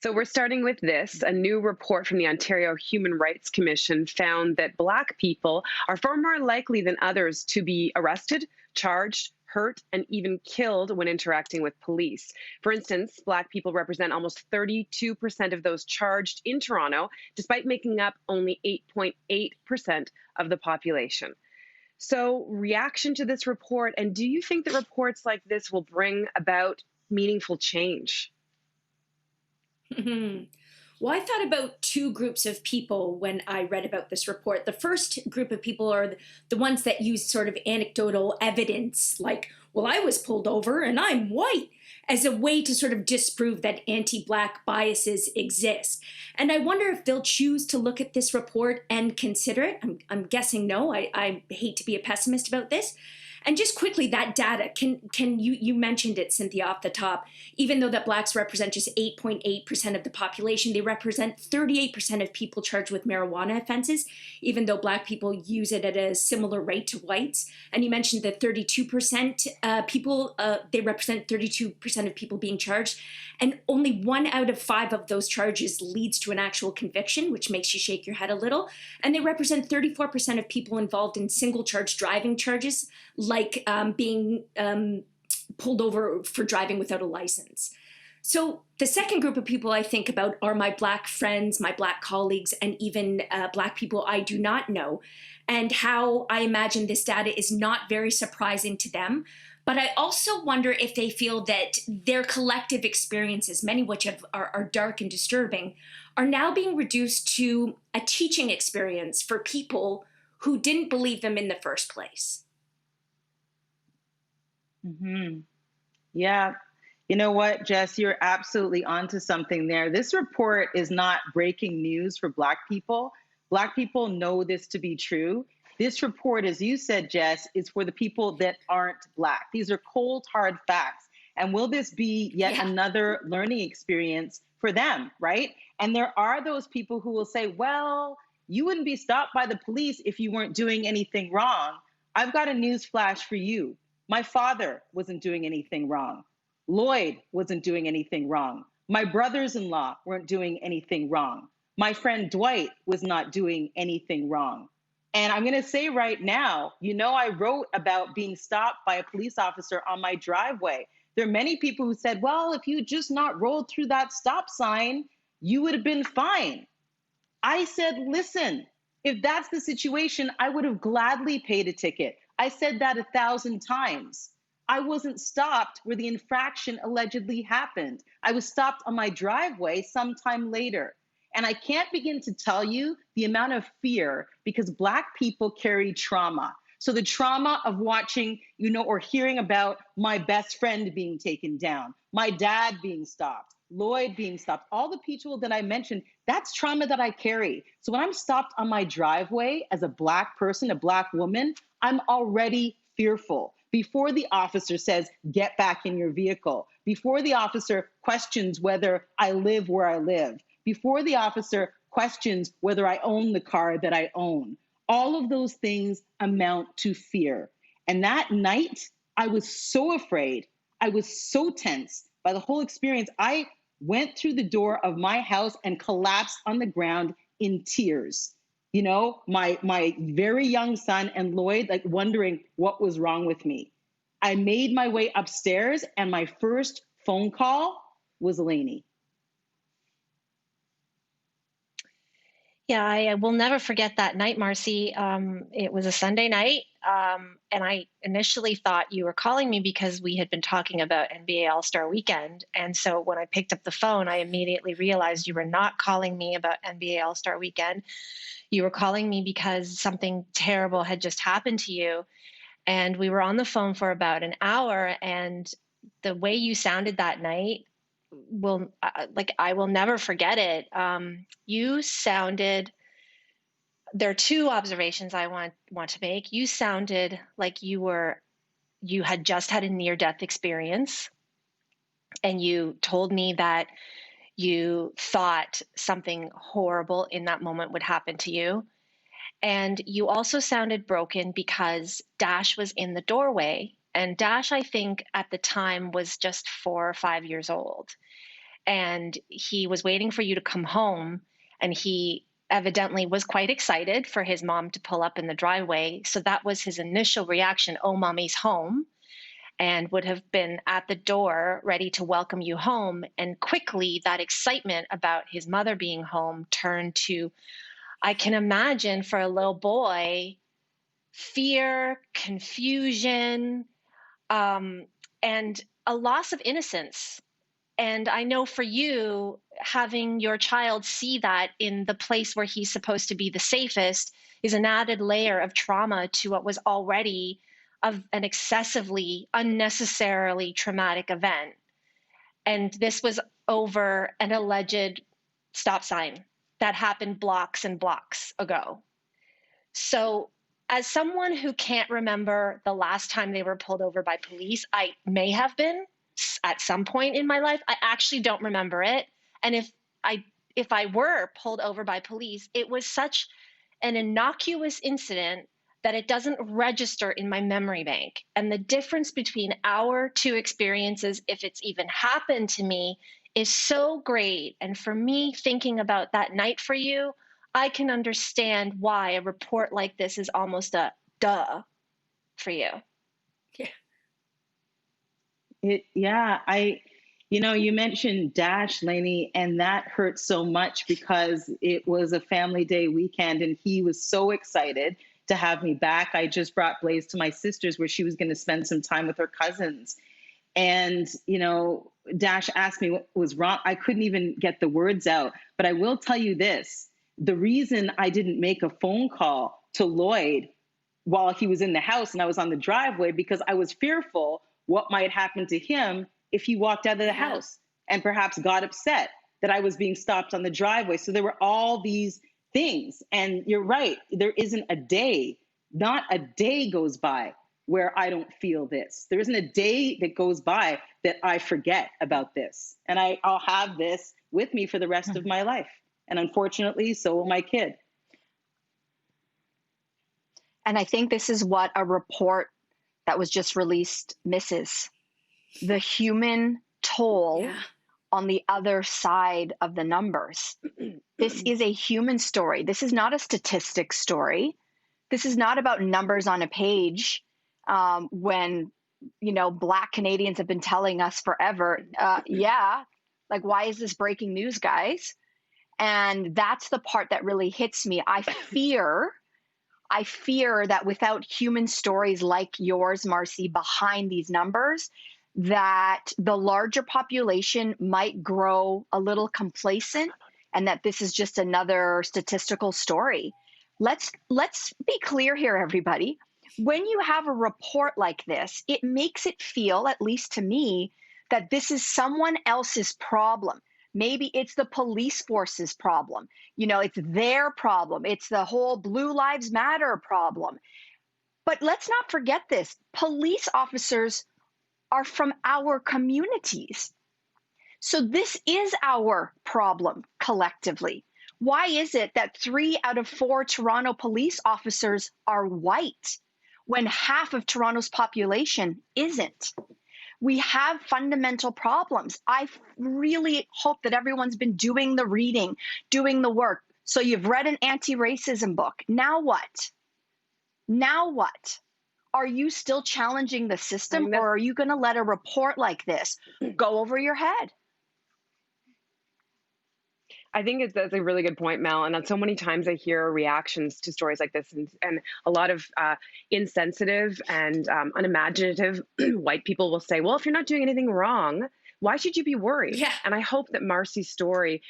So we're starting with this. A new report from the Ontario Human Rights Commission found that Black people are far more likely than others to be arrested, charged, hurt, and even killed when interacting with police. For instance, Black people represent almost 32% of those charged in Toronto, despite making up only 8.8% of the population. So, reaction to this report, and do you think that reports like this will bring about meaningful change? Mhm. Well, I thought about two groups of people when I read about this report. The first group of people are the ones that use sort of anecdotal evidence, like, well, I was pulled over and I'm white, as a way to sort of disprove that anti Black biases exist. And I wonder if they'll choose to look at this report and consider it. I'm guessing no. I hate to be a pessimist about this. And just quickly, that data, can you mentioned it, Cynthia, off the top, even though that Blacks represent just 8.8% of the population, they represent 38% of people charged with marijuana offenses, even though Black people use it at a similar rate to whites. And you mentioned that 32% people, they represent 32% of people being charged. And only 1 out of 5 of those charges leads to an actual conviction, which makes you shake your head a little. And they represent 34% of people involved in single charge driving charges, like being pulled over for driving without a license. So the second group of people I think about are my Black friends, my Black colleagues, and even Black people I do not know, and how I imagine this data is not very surprising to them. But I also wonder if they feel that their collective experiences, many of which are dark and disturbing, are now being reduced to a teaching experience for people who didn't believe them in the first place. Hmm. Yeah. You know what, Jess, you're absolutely onto something there. This report is not breaking news for Black people. Black people know this to be true. This report, as you said, Jess, is for the people that aren't Black. These are cold, hard facts. And will this be yet Yeah. another learning experience for them, right? And there are those people who will say, well, you wouldn't be stopped by the police if you weren't doing anything wrong. I've got a news flash for you. My father wasn't doing anything wrong. Lloyd wasn't doing anything wrong. My brothers in law weren't doing anything wrong. My friend Dwight was not doing anything wrong. And I'm going to say right now, I wrote about being stopped by a police officer on my driveway. There are many people who said, well, if you just not rolled through that stop sign, you would have been fine. I said, listen, if that's the situation, I would have gladly paid a ticket. I said that 1,000 times. I wasn't stopped where the infraction allegedly happened. I was stopped on my driveway sometime later. And I can't begin to tell you the amount of fear because Black people carry trauma. So the trauma of watching, or hearing about my best friend being taken down, my dad being stopped, Lloyd being stopped, all the people that I mentioned, that's trauma that I carry. So when I'm stopped on my driveway as a Black person, a Black woman, I'm already fearful. Before the officer says, get back in your vehicle, before the officer questions whether I live where I live, before the officer questions whether I own the car that I own, all of those things amount to fear. And that night, I was so afraid. I was so tense by the whole experience. I went through the door of my house and collapsed on the ground in tears. My very young son and Lloyd, like wondering what was wrong with me. I made my way upstairs and my first phone call was Lainey. Yeah, I will never forget that night, Marcy. It was a Sunday night, and I initially thought you were calling me because we had been talking about NBA All-Star Weekend. And so when I picked up the phone, I immediately realized you were not calling me about NBA All-Star Weekend. You were calling me because something terrible had just happened to you. And we were on the phone for about an hour, and the way you sounded that night I will never forget it. You sounded, there are two observations I want to make. You sounded like you had just had a near death experience, and you told me that you thought something horrible in that moment would happen to you. And you also sounded broken because Dash was in the doorway. And Dash, I think at the time, was just 4 or 5 years old. and he was waiting for you to come home, and he evidently was quite excited for his mom to pull up in the driveway. So that was his initial reaction, oh, mommy's home, and would have been at the door ready to welcome you home. And quickly, that excitement about his mother being home turned to, I can imagine for a little boy, fear, confusion, and a loss of innocence. And I know for you, having your child see that in the place where he's supposed to be the safest is an added layer of trauma to what was already of an excessively, unnecessarily traumatic event. And this was over an alleged stop sign that happened blocks and blocks ago. So as someone who can't remember the last time they were pulled over by police, I may have been at some point in my life. I actually don't remember it. And if I were pulled over by police, it was such an innocuous incident that it doesn't register in my memory bank. And the difference between our two experiences, if it's even happened to me, is so great. And for me, thinking about that night for you, I can understand why a report like this is almost a duh for you. You mentioned Dash, Lainey, and that hurt so much because it was a family day weekend and he was so excited to have me back. I just brought Blaze to my sister's where she was going to spend some time with her cousins. And, Dash asked me what was wrong. I couldn't even get the words out. But I will tell you this. The reason I didn't make a phone call to Lloyd while he was in the house and I was on the driveway, because I was fearful what might happen to him if he walked out of the house and perhaps got upset that I was being stopped on the driveway. So there were all these things. And you're right. There isn't a day, not a day goes by where I don't feel this. There isn't a day that goes by that I forget about this. And I'll have this with me for the rest of my life. And unfortunately, so will my kid. And I think this is what a report that was just released misses. The human toll on the other side of the numbers. This is a human story. This is not a statistic story. This is not about numbers on a page when, Black Canadians have been telling us forever, like, why is this breaking news, guys? And that's the part that really hits me. I fear that without human stories like yours, Marcy, behind these numbers, that the larger population might grow a little complacent and that this is just another statistical story. Let's be clear here, everybody. When you have a report like this, it makes it feel, at least to me, that this is someone else's problem. Maybe it's the police force's problem. It's their problem. It's the whole Blue Lives Matter problem. But let's not forget this. Police officers are from our communities. So this is our problem collectively. Why is it that 3 out of 4 Toronto police officers are white when half of Toronto's population isn't? We have fundamental problems. I really hope that everyone's been doing the reading, doing the work. So you've read an anti-racism book. Now what? Now what? Are you still challenging the system, or are you going to let a report like this go over your head? I think that's a really good point, Mel. And so many times I hear reactions to stories like this, and a lot of insensitive and unimaginative white people will say, well, if you're not doing anything wrong, why should you be worried? Yeah. And I hope that Marcy's story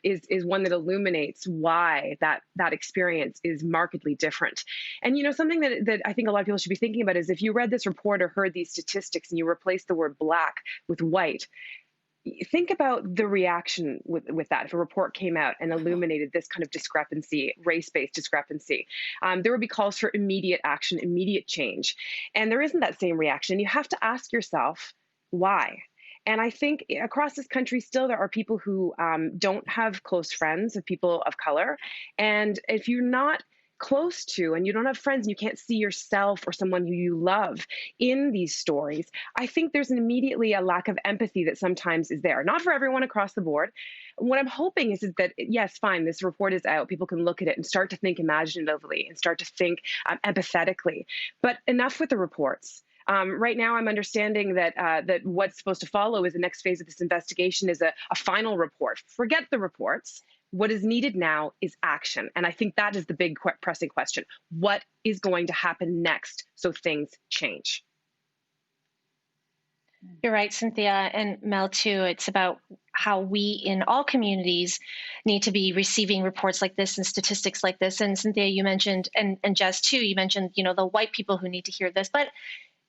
is one that illuminates why that experience is markedly different. And, something that I think a lot of people should be thinking about is if you read this report or heard these statistics and you replace the word Black with white, think about the reaction with that. If a report came out and illuminated this kind of discrepancy, race-based discrepancy, there would be calls for immediate action, immediate change. And there isn't that same reaction. You have to ask yourself, why? And I think across this country, still there are people who don't have close friends of people of color. And if you're not close to, and you don't have friends and you can't see yourself or someone who you love in these stories, I think there's immediately a lack of empathy that sometimes is there. Not for everyone across the board. What I'm hoping is that, yes, fine, this report is out. People can look at it and start to think imaginatively and start to think empathetically. But enough with the reports. Right now, I'm understanding that what's supposed to follow is the next phase of this investigation is a final report. Forget the reports. What is needed now is action. And I think that is the big pressing question. What is going to happen next so things change? You're right, Cynthia, and Mel too. It's about how we in all communities need to be receiving reports like this and statistics like this. And Cynthia, you mentioned, and Jess too, you mentioned, the white people who need to hear this. But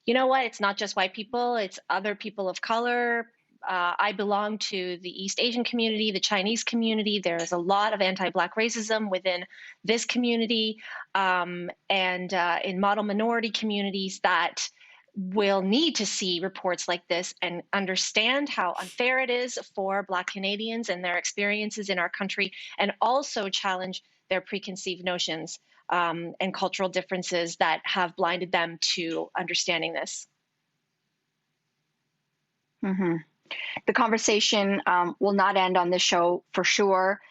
you know what? It's not just white people, it's other people of color. I belong to the East Asian community, the Chinese community. There's a lot of anti-Black racism within this community, and in model minority communities that will need to see reports like this and understand how unfair it is for Black Canadians and their experiences in our country, and also challenge their preconceived notions and cultural differences that have blinded them to understanding this. Mm-hmm. The conversation will not end on this show for sure.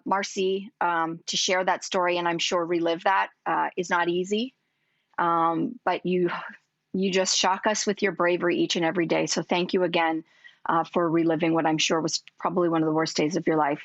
Marcy, to share that story and I'm sure relive that is not easy. But you just shock us with your bravery each and every day. So thank you again for reliving what I'm sure was probably one of the worst days of your life.